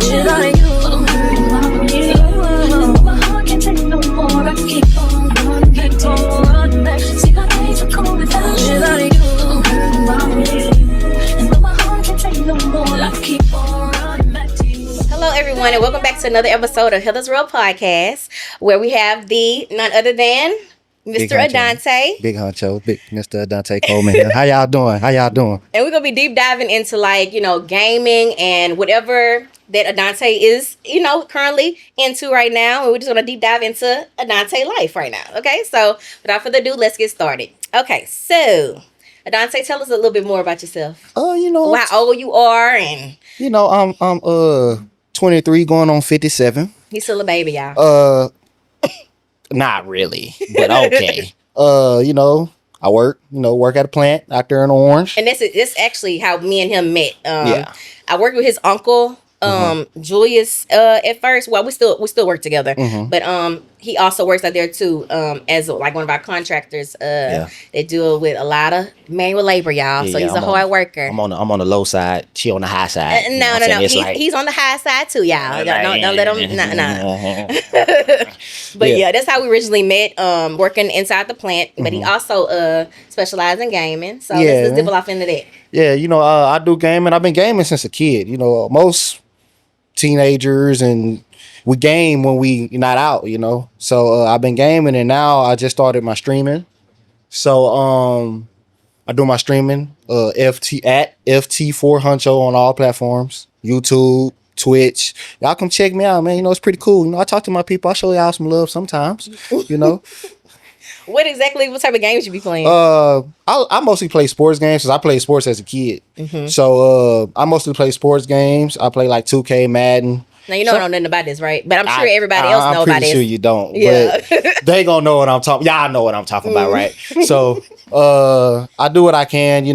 Hello, everyone, and welcome back to another episode of Heatherzzzworld podcast, where we have the none other than Mr. ADONTAE. Big honcho, big Mr. ADONTAE Coleman here. How y'all doing? And we're going to be deep diving into, gaming and whatever that ADONTAE is, currently into right now. And we're just going to deep dive into ADONTAE life right now. Okay, so without further ado, let's get started. Okay, so ADONTAE, tell us a little bit more about yourself. How old you are and... I'm 23 going on 57. He's still a baby, y'all. Not really, but okay. I work at a plant out there in Orange. And this actually how me and him met. I worked with his uncle, Julius, at first. Well, we still work together, but he also works out there too, as like one of our contractors. They deal with a lot of manual labor, y'all. So he's a hard worker. I'm on the low side. She on the high side. No. He's on the high side too, y'all. Don't let him. Nah. But yeah, that's how we originally met. Working inside the plant, but he also specialized in gaming. So let's dip off into that. Yeah, I do gaming. I've been gaming since a kid. Most teenagers and we game when we not out, so I've been gaming, and now I just started my streaming. So I do my streaming at FT4Huncho on all platforms, YouTube, Twitch. Y'all come check me out, man. It's pretty cool. I talk to my people. I show y'all some love sometimes. What type of games you be playing? I mostly play sports games because I played sports as a kid. So I mostly play sports games. I play like 2K, Madden. Now, you don't know nothing about this, right? But I'm sure everybody else know about this. I'm pretty sure you don't. Yeah. But they gonna know what I'm talking. Y'all know what I'm talking about, right? So I do what I can,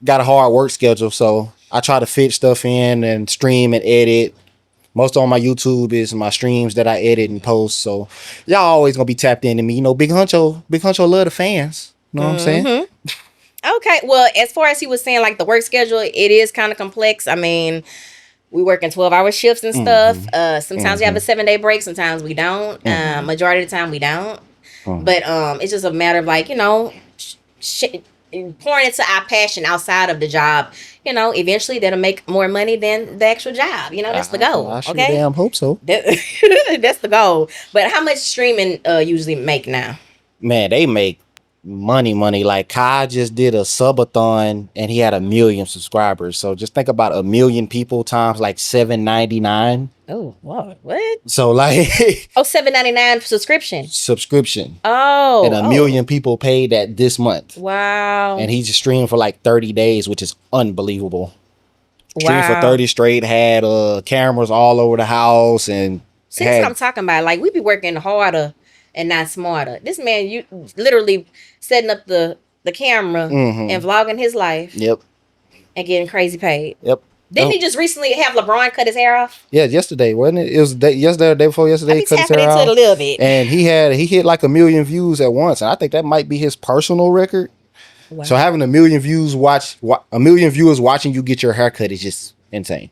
got a hard work schedule. So I try to fit stuff in and stream and edit. Most on my YouTube is my streams that I edit and post. So y'all always gonna be tapped into me. Big Huncho love the fans. You know what I'm saying? Okay. Well, as far as he was saying, like the work schedule, it is kind of complex. I mean, we work in 12-hour shifts and stuff. Sometimes we have a 7-day break. Sometimes we don't. Majority of the time we don't. But it's just a matter of pouring into our passion outside of the job. Eventually that'll make more money than the actual job. That's the goal. I sure damn hope so. That's the goal. But how much streaming usually make now? Man, they make money. Like Kai just did a subathon and he had 1 million subscribers. So just think about 1 million people times like $7.99. Oh, wow. What? So like $7.99 subscription. Oh. And 1 million people paid that this month. Wow. And he just streamed for like 30 days, which is unbelievable. Wow. Streamed for 30 straight, had cameras all over the house and see, that's what I'm talking about. Like we be working harder and not smarter. This man, you literally setting up the camera and vlogging his life. Yep. And getting crazy paid. Yep. Didn't he just recently have LeBron cut his hair off? Yeah, yesterday, wasn't it? It was yesterday or the day before yesterday. He cut his hair off. A little bit. And he hit like 1 million views at once. And I think that might be his personal record. Wow. So having 1 million viewers watching you get your haircut is just insane.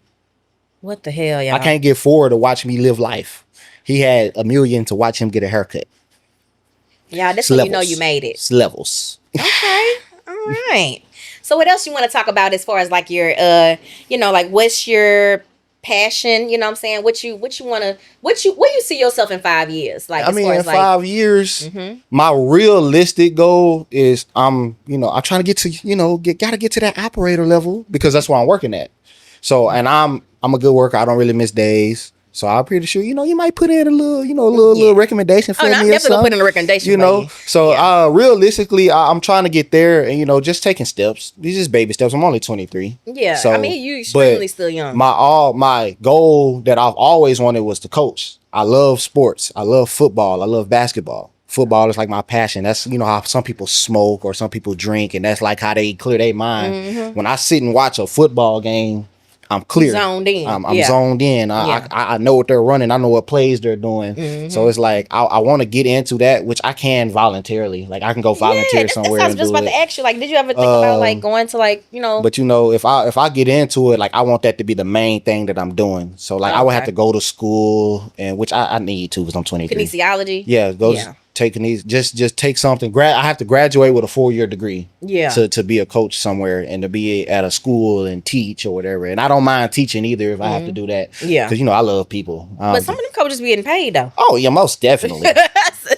What the hell, y'all? I can't get 4 to watch me live life. He had 1 million to watch him get a haircut. Yeah, that's when you know you made it. It's levels. Okay. All right. So what else you want to talk about as far as like your what's your passion, you know what I'm saying? What you see yourself in 5 years? Like in 5 years, my realistic goal is I'm trying to get to, gotta get to that operator level because that's where I'm working at. So and I'm a good worker. I don't really miss days. So I'm pretty sure, you might put in a little recommendation for me. I'm definitely gonna put in a recommendation for you. So realistically, I'm trying to get there and, just taking steps. These just baby steps. I'm only 23. Yeah. So, you're extremely still young. My goal that I've always wanted was to coach. I love sports. I love football. I love basketball. Football is like my passion. That's, how some people smoke or some people drink, and that's like how they clear their mind. When I sit and watch a football game, I'm clear. Zoned in. I'm zoned in. I know what they're running. I know what plays they're doing. So it's like I want to get into that, which I can voluntarily. Like I can go volunteer somewhere. I was just about to ask you. Like, did you ever think about like going to like But if I get into it, like I want that to be the main thing that I'm doing. So like I would have to go to school, and which I need to because I'm 23. Kinesiology. Yeah, taking these just take something. I have to graduate with a 4-year degree. Yeah. To be a coach somewhere and to be at a school and teach or whatever. And I don't mind teaching either if I have to do that. Yeah. Because I love people. But some of them coaches be getting paid though. Oh yeah, most definitely.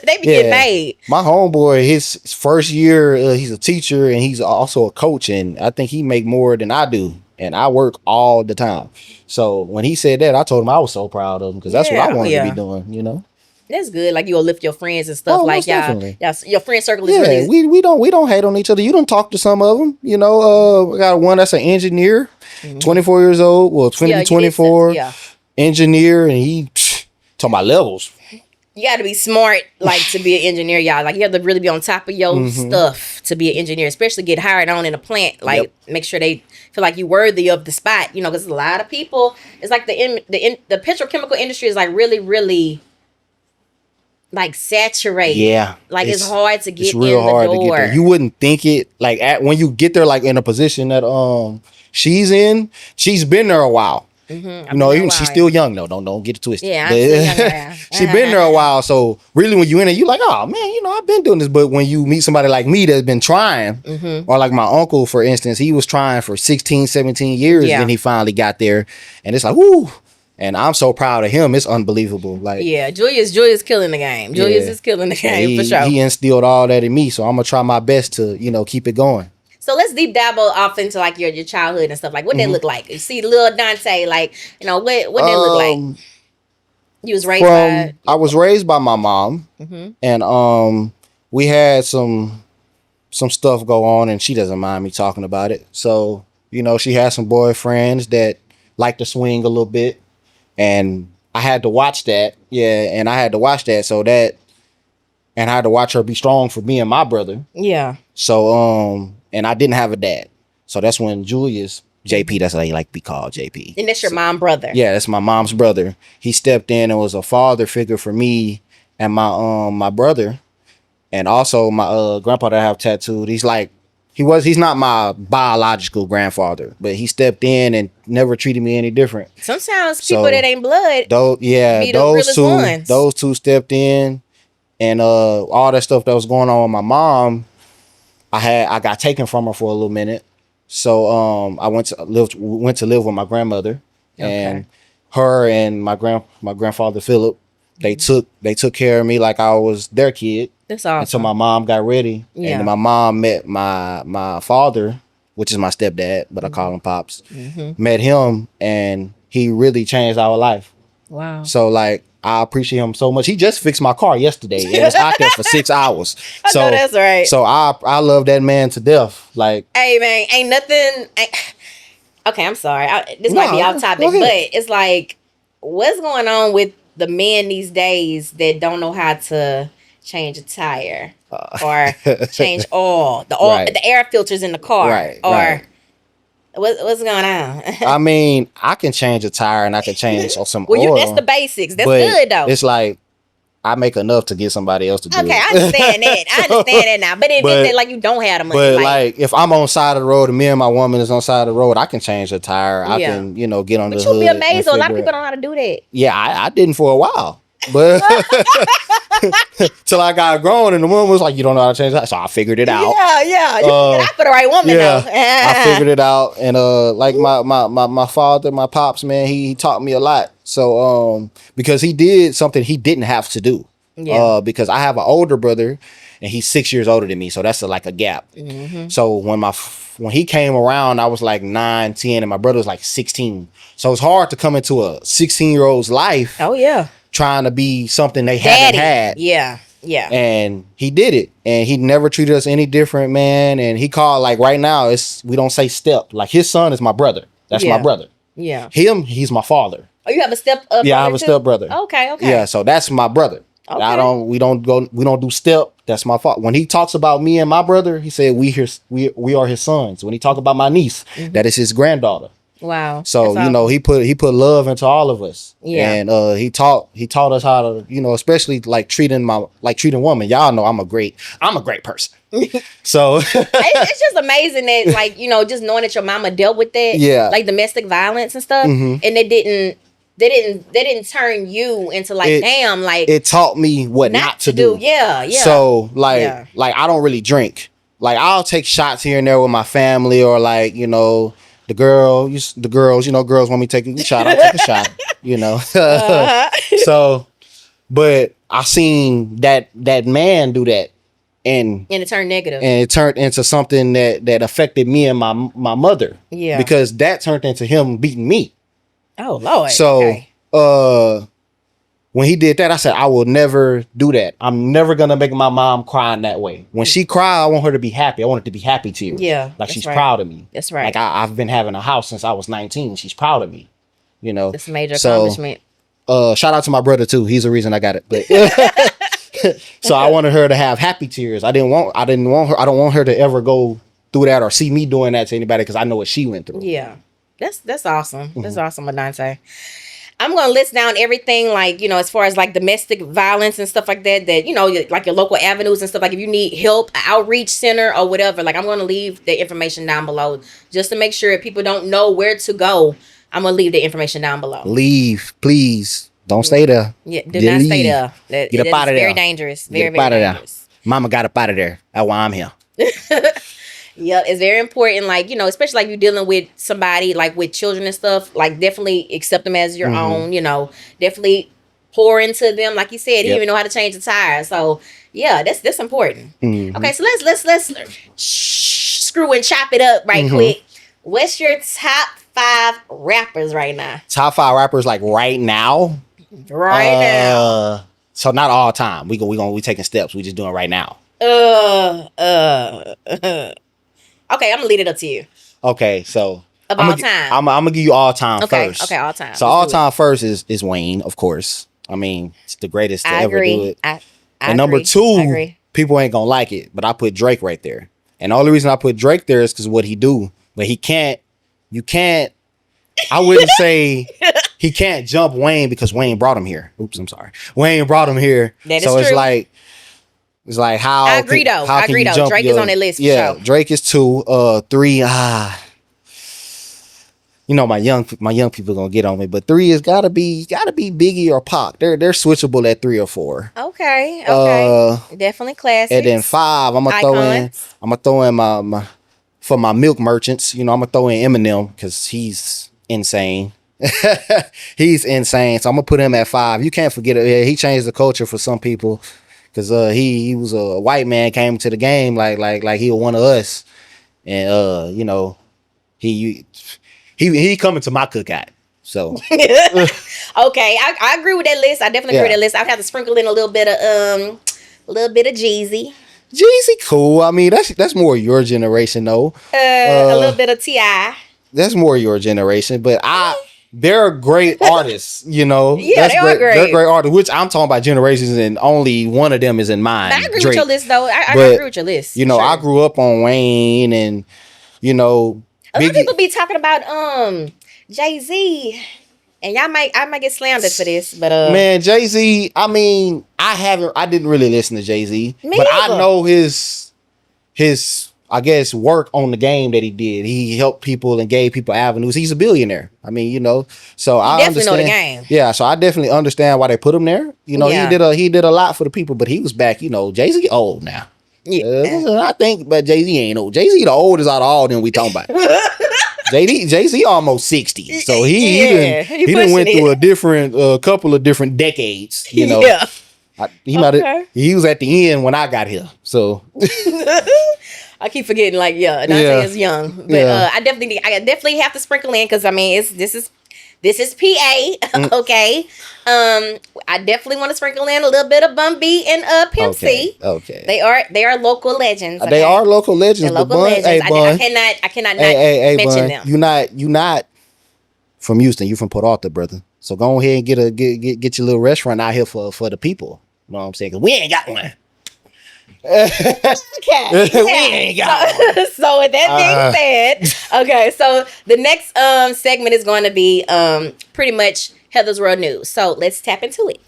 They be getting paid. My homeboy, his first year, he's a teacher and he's also a coach, and I think he make more than I do. And I work all the time. So when he said that, I told him I was so proud of him because that's what I wanted to be doing. That's good. Like you'll lift your friends and stuff. Like your friend circle is really. We don't hate on each other. You don't talk to some of them. We got one that's an engineer, 24 years old. Well, 24, engineer, and he talking about levels. You got to be smart, like to be an engineer, y'all. Like you have to really be on top of your stuff to be an engineer, especially get hired on in a plant. Like make sure they feel like you're worthy of the spot. Because a lot of people, it's like the petrochemical industry is like really, really like saturated. Yeah, like it's hard to get. It's real hard to get there. You wouldn't think it like when you get there, like in a position that she's in. She's been there a while. Even she's still young though. Don't get it twisted. Yeah, she's been there a while. So really, when you in it, you like, oh man, I've been doing this. But when you meet somebody like me that's been trying, or like my uncle, for instance, he was trying for 16, 17 years, and he finally got there, and it's like, whoo. And I'm so proud of him. It's unbelievable. Like, yeah, Julius killing the game. Julius is killing the game for sure. He instilled all that in me, so I'm gonna try my best to keep it going. So let's deep dabble off into like your childhood and stuff. Like what they look like. You see little Dante, like what they look like. You was raised by. I was raised by my mom, and we had some stuff go on, and she doesn't mind me talking about it. So she had some boyfriends that like to swing a little bit. And I had to watch that. Yeah. And I had to watch that. And I had to watch her be strong for me and my brother. Yeah. So, and I didn't have a dad. So that's when Julius, JP, that's how he like to be called, JP. And that's your mom's brother. Yeah, that's my mom's brother. He stepped in and was a father figure for me and my brother. And also my grandpa that I have tattooed. He's not my biological grandfather, but he stepped in and never treated me any different. Sometimes people that ain't blood. Those two stepped in, and all that stuff that was going on with my mom, I got taken from her for a little minute. So I went to live with my grandmother, and her and my grandfather Philip, they took care of me like I was their kid. That's awesome. Until my mom got ready. Yeah. And then my mom met my father, which is my stepdad, but I call him Pops. Met him, and he really changed our life. Wow. So like I appreciate him so much. He just fixed my car yesterday and was out there for 6 hours. I know that's right. So I love that man to death. Like, hey man, ain't nothing. Okay, I'm sorry. This might be off topic, but it's like, what's going on with the men these days that don't know how to change a tire or change oil, the air filters in the car, what's going on? I mean, I can change a tire and I can change some oil. That's the basics. That's good though. It's like I make enough to get somebody else to do it. Okay, I understand that. I understand that now. But it's like you don't have the money. But like if I'm on side of the road and me and my woman is on side of the road, I can change the tire. I can, get on the hood. But you'll be amazed. A lot of people don't know how to do that. Yeah, I didn't for a while. But till I got grown, and the woman was like, "You don't know how to change that," so I figured it out. Yeah. You got for the right woman, though. I figured it out, and like my father, my pops, man, he taught me a lot. So because he did something he didn't have to do. Yeah. Because I have an older brother, and he's 6 years older than me, so that's like a gap. So when he came around, I was like 9, 10, and my brother was like 16. So it's hard to come into a 16-year-old's life. Oh yeah. Trying to be something they haven't had. Yeah. And he did it. And he never treated us any different, man. And he called, like right now, we don't say step. Like his son is my brother. That's my brother. Yeah. He's my father. Oh, you have a step brother? Yeah, I have a step brother. Okay. Yeah, so that's my brother. Okay. We don't do step. That's my father. When he talks about me and my brother, he said we are his sons. When he talk about my niece, that is his granddaughter. Wow. So That's you know, awesome. he put love into all of us. Yeah. And he taught us how to, you know, especially like treating women. Y'all know I'm a great person. So It's just amazing that, like, you know, just knowing that your mama dealt with that, Yeah. like domestic violence and stuff, Mhm. and they didn't turn you into like, damn, like it taught me what not to do. Yeah. So like Yeah. I don't really drink. Like I'll take shots here and there with my family, or like, you know, the girls, you know, girls want me to take a shot, I'll take a shot, you know. So, but I seen that man do that, and it turned negative. and it turned into something that affected me and my mother. Yeah. Because that turned into him beating me. Oh Lord. So okay. when he did that, I said, I will never do that. I'm never gonna make my mom cry in that way. When she cry, I want her to be happy. I want her to be happy tears. Yeah. Like she's right. proud of me. That's right. Like I've been having a house since I was 19. She's proud of me. You know. That's a major accomplishment. Shout out to my brother too. He's the reason I got it. But so I wanted her to have happy tears. I don't want her to ever go through that or see me doing that to anybody, because I know what she went through. Yeah. That's awesome. That's awesome, ADONTAE. I'm going to list down everything, like, you know, as far as like domestic violence and stuff like that, you know, like your local avenues and stuff. Like if you need help, outreach center or whatever, like I'm going to leave the information down below just to make sure if people don't know where to go. I'm going to leave the information down below. Leave, please. Don't stay there. Yeah, do not stay there. Get up out of there. Very dangerous. Very, Get up very out of dangerous. there. Mama got up out of there. That's why I'm here. Yeah, it's very important. Like, you know, especially like you're dealing with somebody like with children and stuff, like definitely accept them as your own, you know, definitely pour into them. Like you said, he didn't even know how to change the tires. So yeah, that's important. Okay, so let's screw and chop it up right quick. What's your top 5 rappers right now? Top 5 rappers like right now? Right now. So not all time. We taking steps. We just doing right now. Okay, I'm gonna leave it up to you. Okay, so Of all time. I'm gonna give you all time first. Okay, all time. So all time first is Wayne, of course. I mean, it's the greatest to ever do it. I And number 2, people ain't gonna like it, but I put Drake right there. And the only reason I put Drake there is because what he do. But you can't, I wouldn't say he can't jump Wayne because Wayne brought him here. Oops, I'm sorry. Wayne brought him here. That is so true. It's like how I agree though. Drake is on that list for sure. Drake is 2. 3, you know, my young people gonna get on me, but 3 is gotta be Biggie or Pac. They're switchable at 3 or 4. Okay. Definitely classic. And then 5, I'm gonna throw in my for my milk merchants. You know, I'm gonna throw in Eminem because he's insane. He's insane. So I'm gonna put him at 5. You can't forget it. Yeah, he changed the culture for some people because he was a white man, came to the game like he was one of us, and you know, he coming to my cookout. So okay, I agree with that list. I definitely agree with that list. I'd have to sprinkle in a little bit of Jeezy. Jeezy cool. I mean, that's more your generation though. A little bit of T.I. That's more your generation, but they're great artists, you know. Yeah, they are great. They're great artists, which I'm talking about generations, and only one of them is in mine. I agree Drake. with your list, though. I agree with your list. You know, sure. I grew up on Wayne, and you know, a lot of people be talking about Jay-Z, and I might get slammed for this, but man, Jay-Z. I mean, I didn't really listen to Jay-Z, but neither. I know his I guess work on the game that he did. He helped people and gave people avenues. He's a billionaire. I mean, you know, so I definitely understand. Know the game. Yeah, so I definitely understand why they put him there. You know, he did a lot for the people, but he was back. You know, Jay-Z old now. Yeah, I think, but Jay-Z ain't old. Jay-Z the oldest out of all them we talking about. Jay-Z almost 60, so he done went through a different couple of different decades. You know, he was at the end when I got here. So. I keep forgetting, like, ADONTAE is young, but I definitely have to sprinkle in because I mean, this is PA, okay. I definitely want to sprinkle in a little bit of Bun B and Pimp C. Okay, they are local legends. Okay? They are local legends. They're local legends. Hey, I cannot mention them. You not from Houston. You from Port Arthur, brother. So go ahead and get your little restaurant out here for the people. You know what I'm saying? Because we ain't got one. Okay. We ain't got one. So with that being said, okay, so the next segment is going to be pretty much Heather's World News. So let's tap into it.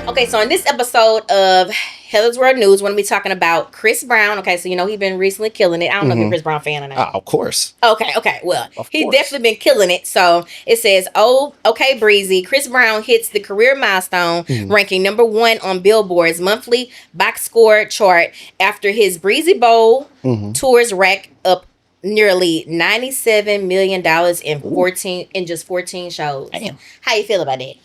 Okay, so in this episode of Heather's World News, we're going to be talking about Chris Brown. Okay, so you know he's been recently killing it. I don't know if you're a Chris Brown fan or not. Of course. Okay. Well, he's definitely been killing it. So it says, "Oh, okay, Breezy. Chris Brown hits the career milestone, ranking number 1 on Billboard's monthly box score chart after his Breezy Bowl tours racked up nearly $97 million in just 14 shows." Damn. How you feel about that?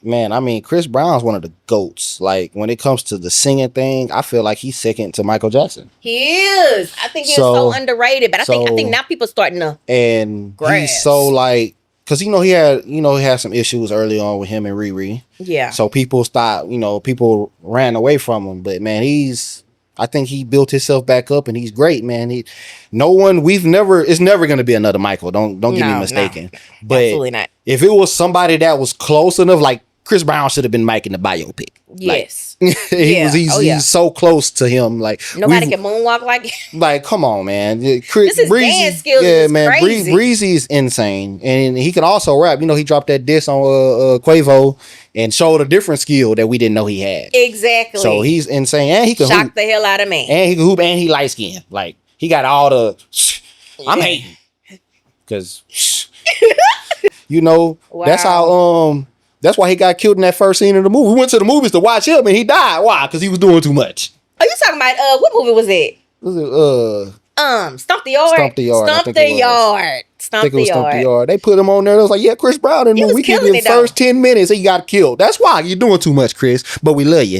Man, I mean, Chris Brown's one of the GOATs. Like, when it comes to the singing thing, I feel like he's second to Michael Jackson. He is. I think he's so underrated. But I think now people starting to grasp. He's so like, because he had some issues early on with him and Riri. Yeah. So people people ran away from him. But man, I think he built himself back up and he's great, man. It's never going to be another Michael. Don't get me mistaken. No, but absolutely not. If it was somebody that was close enough, like Chris Brown should have been Mike in the biopic. Yes. Like, he's so close to him. Like, nobody can moonwalk like him. Like, come on, man. This is dance skills. Yeah, man. Crazy. Breezy is insane. And he can also rap. You know, he dropped that diss on Quavo and showed a different skill that we didn't know he had. Exactly. So he's insane. And he can shock the hell out of me. And he can hoop and he light skinned. Like, he got all the I'm hating. Because wow. That's why he got killed in that first scene of the movie. We went to the movies to watch him and he died. Why? Because he was doing too much. Are you talking about what movie was it? Was it Stomp the Yard? Stomp the Yard. Stomp the Yard. Stomp the Yard. They put him on there. It was like, yeah, Chris Brown in the movie. We killed him in the first 10 minutes. He got killed. That's why you're doing too much, Chris. But we love you.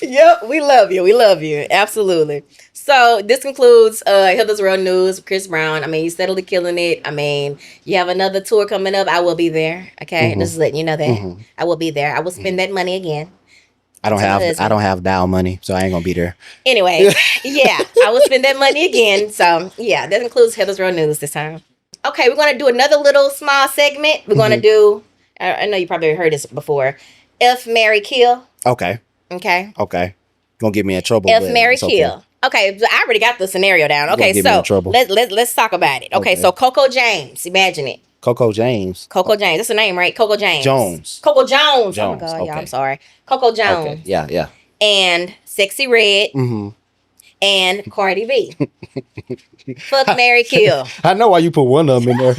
Yep, we love you. We love you. Absolutely. So this concludes Heather's World News. Chris Brown. I mean, he's steadily killing it. I mean, you have another tour coming up. I will be there. Okay, just letting you know that I will be there. I will spend that money again. I don't have Dow money, so I ain't gonna be there. Anyway, yeah, I will spend that money again. So yeah, that includes Heather's World News this time. Okay, we're gonna do another little small segment. We're gonna do. I know you probably heard this before. F, marry, kill. Okay. Gonna get me in trouble. F, marry, kill. Okay, I already got the scenario down. Okay, so let's talk about it. Okay, so Coco James, imagine it. Coco James. That's the name, right? Coco James. Coco Jones. Oh my God, yeah, I'm sorry. Coco Jones. Okay. Yeah. And Sexy Red. And Cardi B. Fuck, marry, kill. I know why you put one of them in there.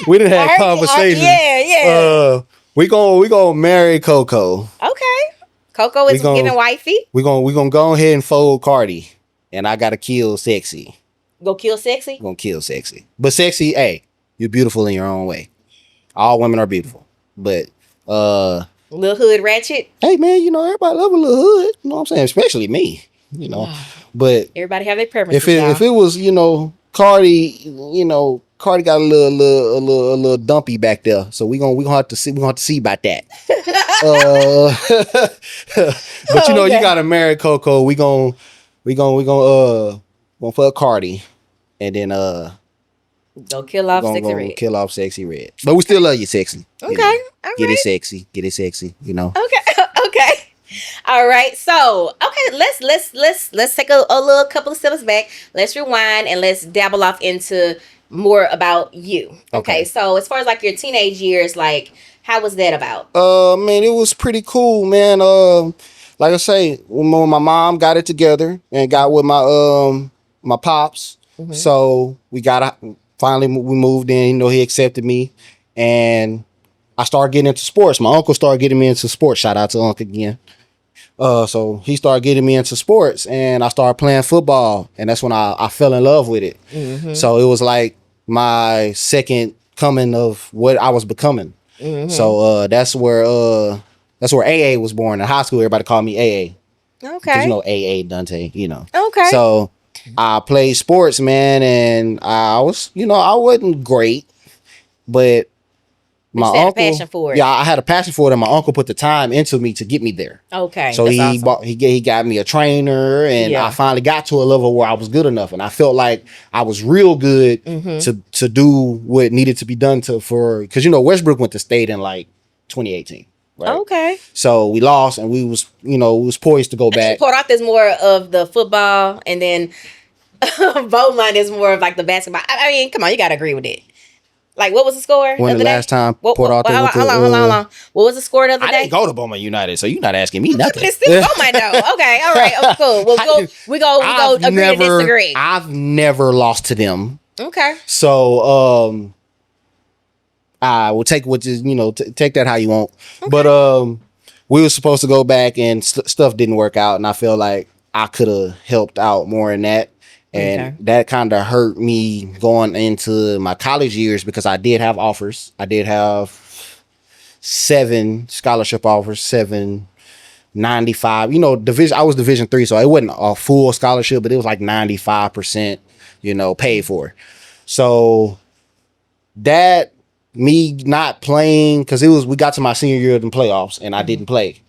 We didn't have conversation. Yeah. We gonna marry Coco. Okay. Coco is giving wifey. We gonna go ahead and fold Cardi, and I gotta kill Sexy. Go kill Sexy. Gonna kill Sexy, but Sexy, hey, you're beautiful in your own way. All women are beautiful, but little hood ratchet. Hey man, everybody love a little hood. You know what I'm saying? Especially me. But everybody have their preferences. If it was Cardi, Cardi got a little dumpy back there, so we gonna have to see about that. But you gotta marry Coco. We gonna fuck Cardi, and then go kill off Sexy Red. Kill off Sexy Red. But we still love you, Sexy. Okay, all right. Get it sexy. Okay. All right. So, okay, let's take a little couple of steps back. Let's rewind and let's dabble off into more about you. Okay. So, as far as like your teenage years, like how was that about? Man, it was pretty cool, man. Like I say, when my mom got it together and got with my pops, so we finally we moved in. He accepted me, and I started getting into sports. My uncle started getting me into sports. Shout out to Uncle again. So he started getting me into sports, and I started playing football, and that's when I fell in love with it. So it was like my second coming of what I was becoming. So that's where AA was born. In high school, everybody called me AA. Okay. AA Dante. Okay. So I played sports, man, and I was, I wasn't great, but My had a uncle, passion for it. yeah, I had a passion for it, and my uncle put the time into me to get me there. Okay. So he got me a trainer, and I finally got to a level where I was good enough, and I felt like I was real good to do what needed to be done because Westbrook went to state in like 2018. Right? Okay. So we lost, and we was poised to go back. Port Arthur is more of the football, and then Beaumont is more of like the basketball. I mean, come on, you gotta agree with it. Like, what was the score? When the last time Port Arthur went to... Hold on. What was the score the other day? I didn't go to Beaumont United, so you're not asking me nothing. It's still Beaumont, though. Okay, all right. Oh, cool. Well, we go agree to disagree. I've never lost to them. Okay. So, I will take take that how you want. Okay. But we were supposed to go back, and stuff didn't work out, and I feel like I could have helped out more in that. And that kind of hurt me going into my college years because I did have offers. I did have 7 scholarship offers, 7.95. I was Division III, so it wasn't a full scholarship, but it was like 95%, paid for. So that me not playing, because we got to my senior year in the playoffs and I didn't play.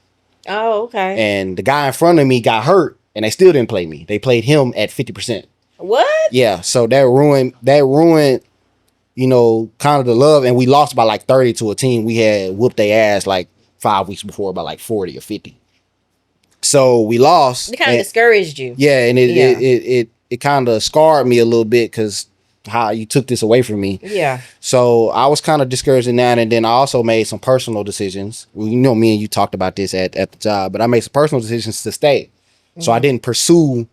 Oh, okay. And the guy in front of me got hurt and they still didn't play me. They played him at 50%. What? Yeah, so that ruined, kind of the love, and we lost by like 30 to a team we had whooped their ass like 5 weeks before by like 40 or 50. So we lost. It kind of discouraged you. Yeah, and it kind of scarred me a little bit because how you took this away from me. Yeah. So I was kind of discouraged in that, and then I also made some personal decisions. Well, me and you talked about this at the job, but I made some personal decisions to stay. So I didn't pursue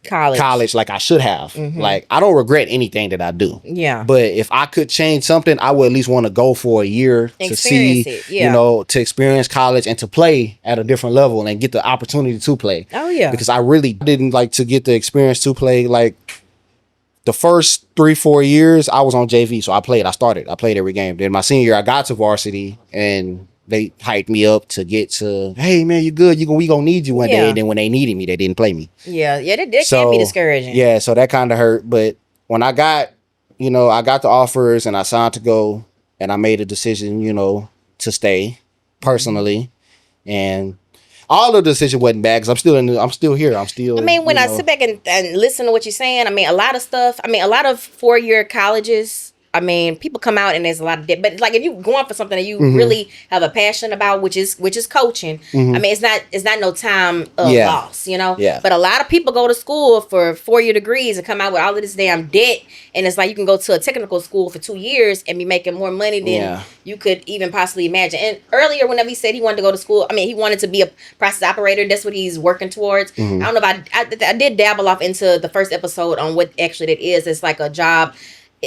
college like I should have. Like, I don't regret anything that I do. Yeah. But if I could change something, I would at least want to go for a year to see, to experience college and to play at a different level and get the opportunity to play. Oh, yeah. Because I really didn't like to get the experience to play. Like, the first 3-4 years, I was on JV, so I played every game. Then my senior year, I got to varsity, and they hyped me up to get to, hey man, you good? We gonna need you one day. And then when they needed me, they didn't play me. Yeah, that can be discouraging. Yeah, so that kind of hurt. But when I got, I got the offers and I signed to go, and I made a decision, to stay personally, and all of the decision wasn't bad because I'm still here. I mean, when I sit back and listen to what you're saying, I mean, a lot of 4-year colleges. I mean, people come out and there's a lot of debt, but like if you going for something that you really have a passion about, which is coaching. I mean, it's not no time loss, Yeah. But a lot of people go to school for 4-year degrees and come out with all of this damn debt, and it's like you can go to a technical school for 2 years and be making more money than you could even possibly imagine. And earlier, whenever he said he wanted to go to school, I mean, he wanted to be a process operator. That's what he's working towards. I don't know if I did dabble off into the first episode on what actually that is. It's like a job.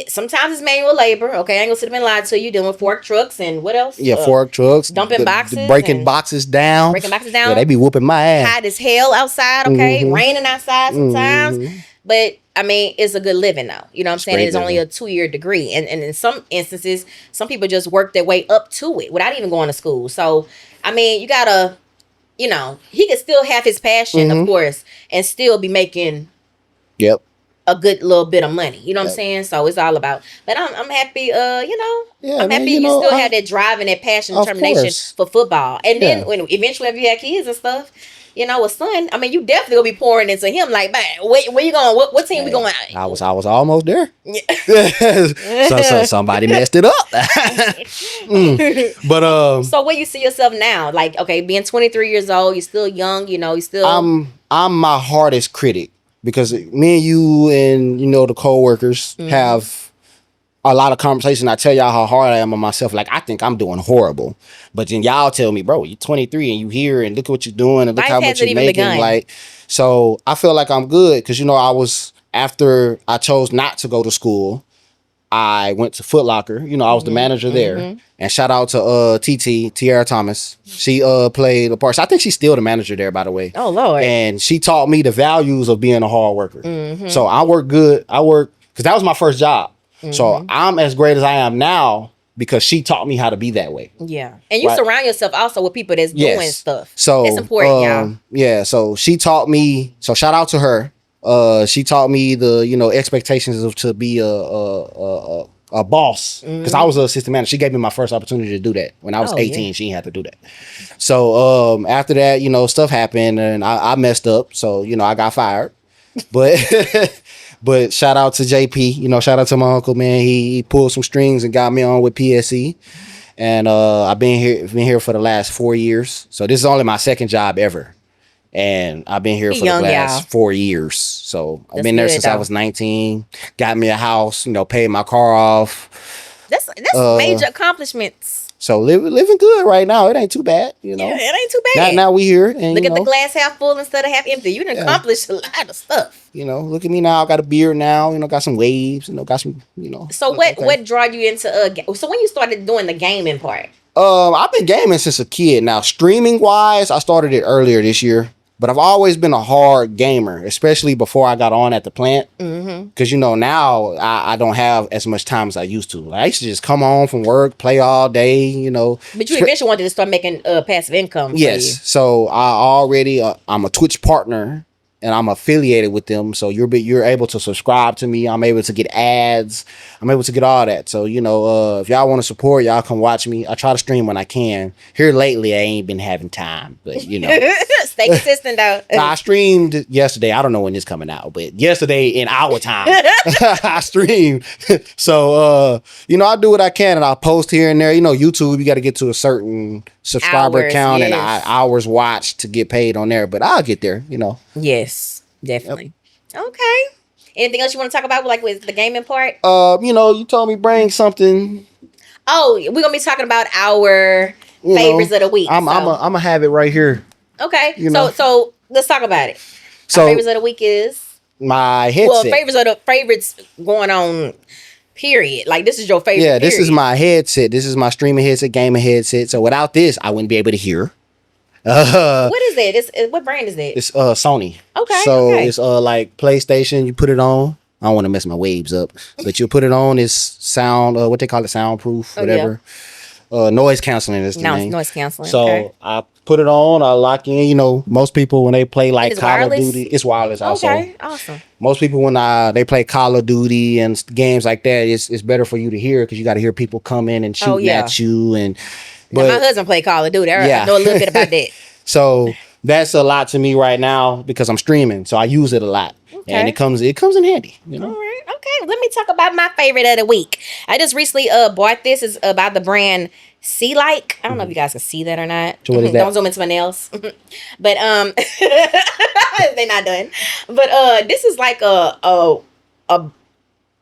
Sometimes it's manual labor. Okay, I ain't gonna sit up and lie to you. Dealing with fork trucks and what else? Yeah, fork trucks. Dumping boxes. Breaking boxes down. Yeah, they be whooping my ass. Hot as hell outside, okay? Raining outside sometimes. But, I mean, it's a good living, though. You know what I'm saying? It's only a 2-year degree. And in some instances, some people just work their way up to it without even going to school. So, I mean, you gotta, he could still have his passion, of course, and still be making... Yep. A good little bit of money, you know what I'm saying? So it's all about. But I'm happy, I'm happy you still have that drive and that passion, and determination for football. And then when eventually, if you have kids and stuff, a son, I mean, you definitely gonna be pouring into him. Like, man, where you going? What team we going? I was almost there. Yeah. so somebody messed it up. But so where you see yourself now? Like, okay, being 23 years old, you're still young. You still. I'm my hardest critic. Because me and you and, the co-workers have a lot of conversation. I tell y'all how hard I am on myself. Like, I think I'm doing horrible. But then y'all tell me, bro, you're 23 and you here and look at what you're doing and look how much you're making. Like, so I feel like I'm good. Because, after I chose not to go to school, I went to Foot Locker. I was the manager there. And shout out to Tiara Thomas. She played a part. I think she's still the manager there, by the way. Oh, Lord. And she taught me the values of being a hard worker. So I work good. Because that was my first job. So I'm as great as I am now because she taught me how to be that way. Yeah. And you surround yourself also with people that's doing stuff. So that's important, y'all. Yeah. So she taught me. So shout out to her. She taught me the, expectations of to be a a boss, because I was an assistant manager. She gave me my first opportunity to do that when I was 18. She didn't have to do that. So after that, stuff happened and I messed up. So I got fired. But but shout out to JP. Shout out to my uncle, man. He pulled some strings and got me on with PSE. And I've been here for the last 4 years. So this is only my second job ever. And I've been here for the last 4 years. So I've been there since I was 19. Got me a house, paid my car off. That's major accomplishments. So living good right now. It ain't too bad, Yeah, it ain't too bad. Now we here. And, look at the glass half full instead of half empty. You done accomplished a lot of stuff. Look at me now. I got a beard now. Got some waves. Got some, So what drawed you into so when you started doing the gaming part? I've been gaming since a kid. Now streaming wise, I started it earlier this year. But I've always been a hard gamer, especially before I got on at the plant. Because, now I don't have as much time as I used to. Like, I used to just come home from work, play all day, But you eventually wanted to start making passive income. Yes. So I already, I'm a Twitch partner. And I'm affiliated with them, so you're able to subscribe to me. I'm able to get ads. I'm able to get all that. So if y'all want to support, y'all come watch me. I try to stream when I can. Here lately, I ain't been having time, but stay consistent though. I streamed yesterday. I don't know when this coming out, but yesterday in our time, I streamed. So I do what I can, and I'll post here and there. YouTube, you got to get to a certain subscriber count and hours watched to get paid on there, but I'll get there. Yes, definitely. Yep. Okay. Anything else you want to talk about, like with the gaming part? You told me bring something. Oh, we're gonna be talking about our favorites of the week. I'm gonna have it right here. Okay. So let's talk about it. So our favorites of the week is my headset. Well, favorites going on. Period. Like this is your favorite. Yeah, this is my headset. This is my streaming headset, gaming headset. So without this, I wouldn't be able to hear. What is that? What brand is that? It's Sony. Okay. So it's like PlayStation. You put it on. I don't want to mess my waves up, but you put it on. It's sound. What they call it, soundproof, whatever. Noise canceling is the name. Noise canceling. So I put it on. I lock in. Most people when they play like Call of Duty, it's wireless also. Okay, awesome. Most people when they play Call of Duty and games like that, it's better for you to hear because you got to hear people come in and shooting at you and. But my husband played Call of Duty. I know a little bit about that. So that's a lot to me right now because I'm streaming. So I use it a lot. Okay. And it comes in handy. All right. Okay. Let me talk about my favorite of the week. I just recently bought this. It's about the brand Sea Like. I don't know if you guys can see that or not. So what is that? Don't zoom into my nails. But they're not done. But this is like a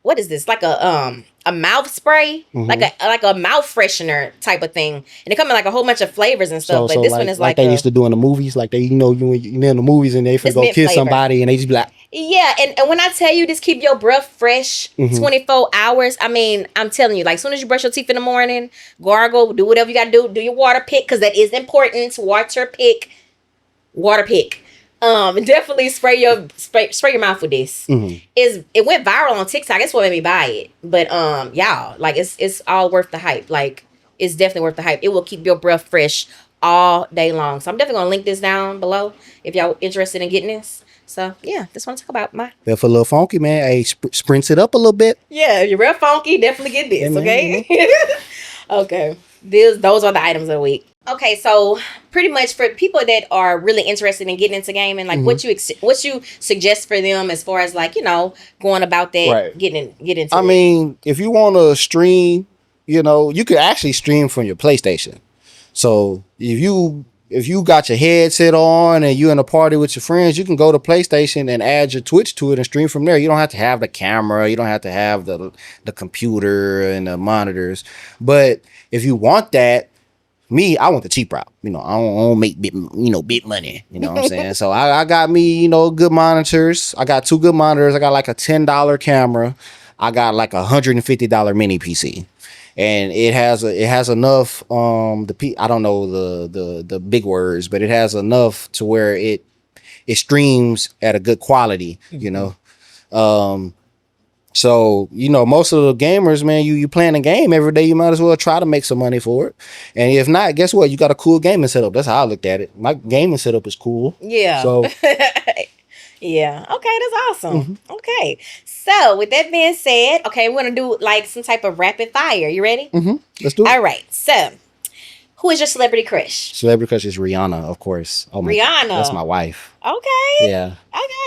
what is this? Like a mouth spray, like a mouth freshener type of thing, and it come in like a whole bunch of flavors and stuff. But this one is like they used to do in the movies, like you in the movies and they finna go kiss somebody and they just be like, yeah. And when I tell you this, keep your breath fresh 24 hours. I mean, I'm telling you, like, as soon as you brush your teeth in the morning, gargle, do whatever you got to do your water pick because that is important. Water pick. Definitely spray your mouth with this. It went viral on TikTok. That's what made me buy it. But y'all, like it's all worth the hype. Like it's definitely worth the hype. It will keep your breath fresh all day long. So I'm definitely gonna link this down below if y'all interested in getting this. So yeah, just want to talk about my. If a little funky, man, hey, sprints it up a little bit. Yeah, if you're real funky, definitely get this. Yeah, okay. Okay. Those are the items of the week. Okay, so pretty much for people that are really interested in getting into gaming, like what you suggest for them as far as like going about that, right. getting into. I mean, if you want to stream, you could actually stream from your PlayStation. So if you got your headset on and you in a party with your friends, you can go to PlayStation and add your Twitch to it and stream from there. You don't have to have the camera, you don't have to have the computer and the monitors. But if you want that. I want the cheap route. I don't make big money. You know what I'm saying? So I got me, good monitors. I got 2 good monitors. I got like a $10 camera. I got like a $150 mini PC, and it has enough. I don't know the big words, but it has enough to where it streams at a good quality. So, most of the gamers, man, you playing a game every day, you might as well try to make some money for it. And if not, guess what? You got a cool gaming setup. That's how I looked at it. My gaming setup is cool. Yeah. So Yeah. Okay, that's awesome. Okay. So with that being said, okay, we're gonna do like some type of rapid fire. You ready? Let's do it. All right. So who is your celebrity crush? Celebrity crush is Rihanna, of course. Oh my God. That's my Rihanna. wife. Okay. Yeah.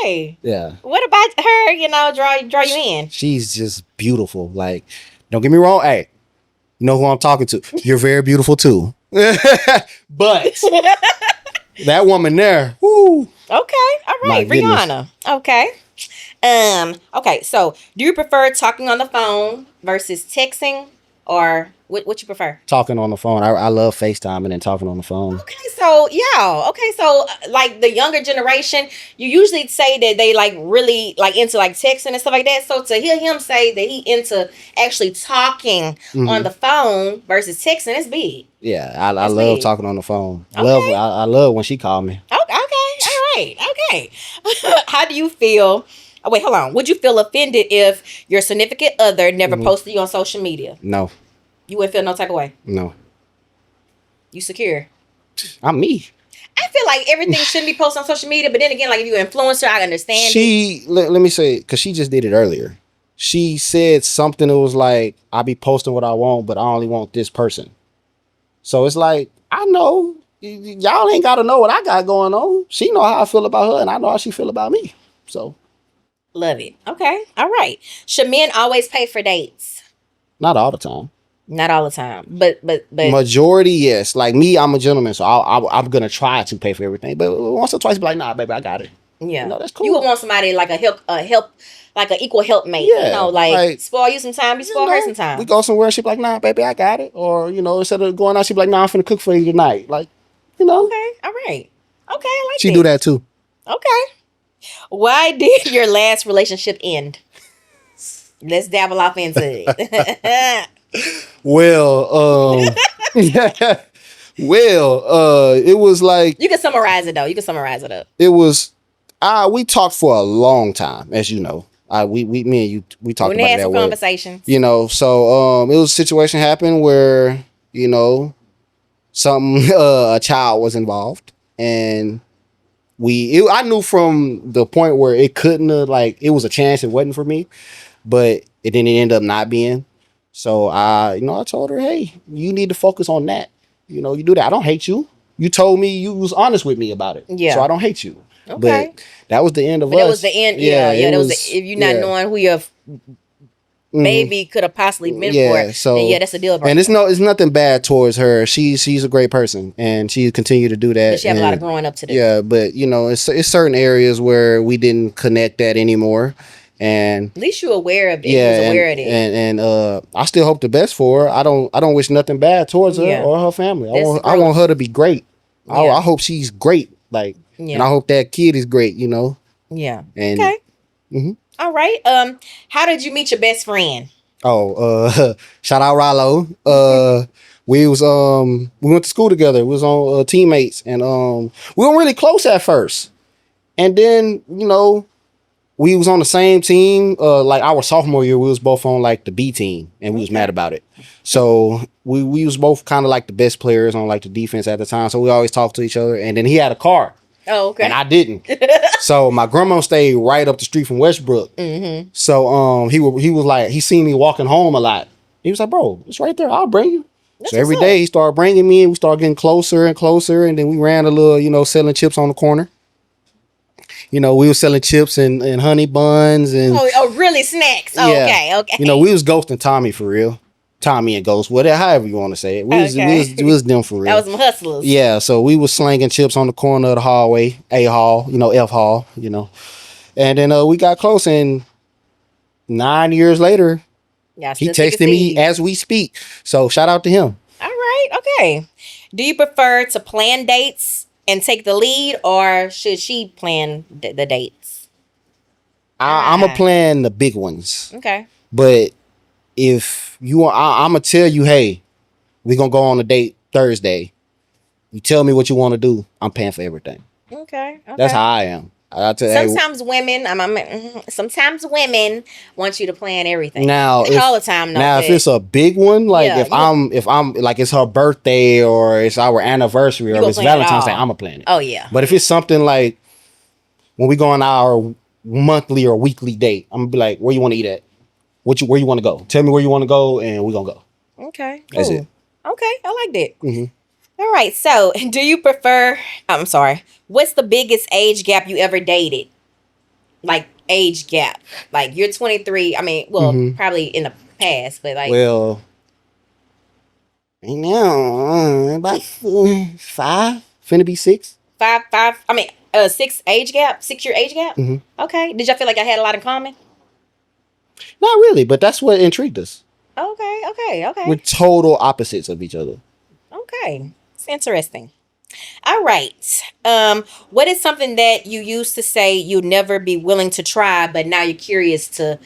Okay. Yeah. What about her, draw you in? She's just beautiful. Like, don't get me wrong. Hey, you know who I'm talking to. You're very beautiful too. But that woman there, whoo. Okay. All My right. goodness. Rihanna. Okay. Okay, so do you prefer talking on the phone versus texting, or what you prefer? Talking on the phone. I love FaceTiming and talking on the phone. Okay, so yeah, okay, so like the younger generation, you usually say that they like really like into like texting and stuff like that. So to hear him say that he into actually talking on the phone versus texting, that's big. Yeah, I That's love big. talking on the phone. Okay. I love when she called me. Okay, all right, okay. How do you feel? Oh, wait, hold on. Would you feel offended if your significant other never posted you on social media? No, You wouldn't feel no type of way. no. You secure. I'm me. I feel like everything shouldn't be posted on social media, but then again, like if you're an influencer, I understand. Let me say, because she just did it earlier. She said something that was like, I be posting what I want, but I only want this person. So it's like, I know. Y'all ain't got to know what I got going on. She know how I feel about her, and I know how she feel about me. So, Love it. Okay. All right. Should men always pay for dates? not all the time. Not all the time, but Majority, yes. Like me, I'm a gentleman, so I'm gonna try to pay for everything. But once or twice, be like, nah, baby, I got it. yeah, You know, that's cool. You would want somebody like a help, like an equal helpmate. Yeah, like, spoil you some time, you spoil her some time. We go somewhere, she be like, nah, baby, I got it. Or, instead of going out, she be like, nah, I'm finna cook for you tonight. Like, Okay. All right. Okay. I like she this. do that too. Okay. Why did your last relationship end? Let's dabble off into it. Well, it was like, You can summarize it though. You can summarize it up. it was, we talked for a long time, as you know. Me and you, we talked When about they it had that some way. conversations. So it was a situation happened where, something, a child was involved, and I knew from the point where it couldn't have, like, it was a chance, it wasn't for me, but it didn't end up not being. So I told her, hey, you need to focus on that. You do that. I don't hate you. You told me, you was honest with me about it. Yeah. So I don't hate you. Okay. But that was the end of us. But that was the end. Yeah. it That was if you're not knowing who your baby could have possibly been for. So then that's a deal breaker. And it's nothing bad towards her. She's a great person, and she continue to do that. But she have a lot of growing up to do. Yeah, but it's certain areas where we didn't connect that anymore. And at least you're aware of it. yeah, You was aware of it. And I still hope the best for her. I don't wish nothing bad towards her or her family. I want her to be great. I hope she's great. Like, and I hope that kid is great. Yeah. And, okay. All right. How did you meet your best friend? Shout out Rallo. We went to school together. We was on teammates, and we weren't really close at first. And then, we was on the same team. Like our sophomore year, we was both on like the B team, and we was mad about it. So we was both kind of like the best players on like the defense at the time. So we always talked to each other. And then he had a car. Oh, okay. And I didn't. So my grandma stayed right up the street from Westbrook. Mm-hmm. So he was like, he seen me walking home a lot. He was like, bro, it's right there. I'll bring you. That's so every day he started bringing me, and we started getting closer and closer. And then we ran a little, selling chips on the corner. We were selling chips and honey buns and really snacks. Oh, yeah. Okay. We was ghosting Tommy for real. Tommy and Ghost, whatever, however you want to say it. We was them for real. That was some hustlers. Yeah, so we was slinging chips on the corner of the hallway, A hall, F hall, And then we got close, and 9 years later, he texted me as we speak. So shout out to him. All right, okay. Do you prefer to plan dates and take the lead, or should she plan the dates? I'm going to plan the big ones. Okay. But if you want, I'm going to tell you, hey, we're going to go on a date Thursday. You tell me what you want to do. I'm paying for everything. Okay. That's how I am. Sometimes women want you to plan everything. Now, all the time. If it's a big one, like if I'm like it's her birthday or it's our anniversary or it's Valentine's Day, I'm a plan it. Oh yeah. But if it's something like when we go on our monthly or weekly date, I'm gonna be like, where you want to eat at? Where you want to go? Tell me where you want to go, and we're gonna go. Okay, cool. That's it. Okay, I like that. Mm-hmm. All right, so do you prefer, I'm sorry, what's the biggest age gap you ever dated? Like, age gap. Like, you're 23. I mean, well, probably in the past, but like. Well, right now, about 5, finna be 6. Five, I mean, 6 age gap, 6-year age gap? Mm-hmm. Okay. Did y'all feel like I had a lot in common? Not really, but that's what intrigued us. Okay. We're total opposites of each other. Okay. It's interesting. All right. What is something that you used to say you'd never be willing to try, but now you're curious to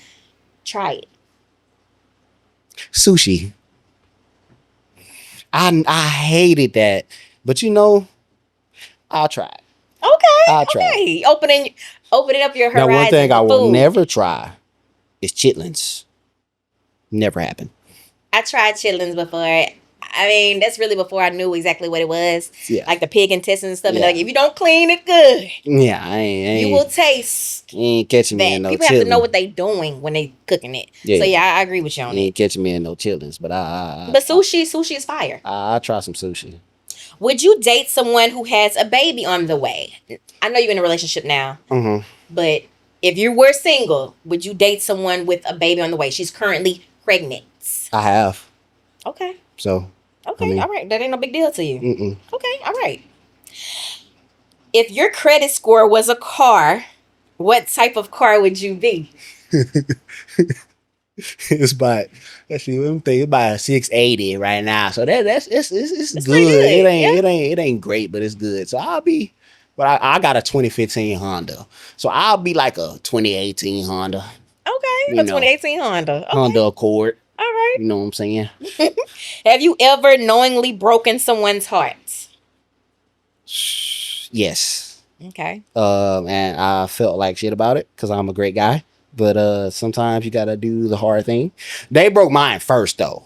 try it? Sushi. I hated that, but I'll try it. Okay. I'll try it. Opening up your horizon. Now, one thing I will food. never try is chitlins. Never happened. I tried chitlins before. I mean, that's really before I knew exactly what it was. Yeah. Like the pig intestines and stuff. Yeah. And like, if you don't clean it good, yeah, I ain't you will taste. You ain't catching me in no People chitlins. have to know what they doing when they cooking it. Yeah. So yeah, I agree with you on that. You ain't catching me in no chitlins, but But sushi is fire. I'll try some sushi. Would you date someone who has a baby on the way? I know you're in a relationship now, but if you were single, would you date someone with a baby on the way? She's currently pregnant. I have. Okay. So. Okay, all right. That ain't no big deal to you. Mm-mm. Okay, all right. If your credit score was a car, what type of car would you be? It's about, let's see, let me think, it's about 680 right now. So it's good. Good. It ain't great, but it's good. So I got a 2015 Honda. So I'll be like a 2018 Honda. Okay, a 2018 Honda. Okay. Honda Accord. All right. You know what I'm saying? Have you ever knowingly broken someone's heart? Yes. Okay. And I felt like shit about it because I'm a great guy. But sometimes you gotta do the hard thing. They broke mine first though,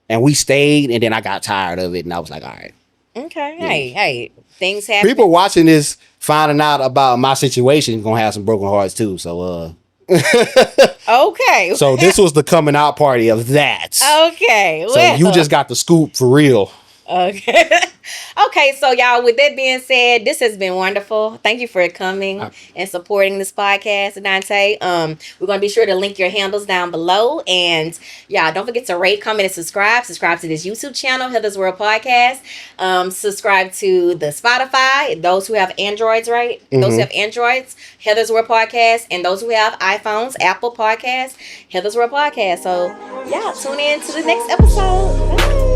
and we stayed. And then I got tired of it, and I was like, all right. Okay. Yeah. Hey, things happen. People watching this, finding out about my situation, gonna have some broken hearts too. So okay. So this was the coming out party of that. Okay. So you just got the scoop for real. Okay. Okay, so y'all, with that being said, this has been wonderful. Thank you for coming and supporting this podcast, ADONTAE. We're going to be sure to link your handles down below. And y'all, don't forget to rate, comment, and subscribe. Subscribe to this YouTube channel, Heatherzzzworld Podcast. Subscribe to the Spotify. Those who have Androids, right? Those who have Androids, Heatherzzzworld Podcast. And those who have iPhones, Apple Podcast, Heatherzzzworld Podcast. So, yeah, tune in to the next episode. Bye.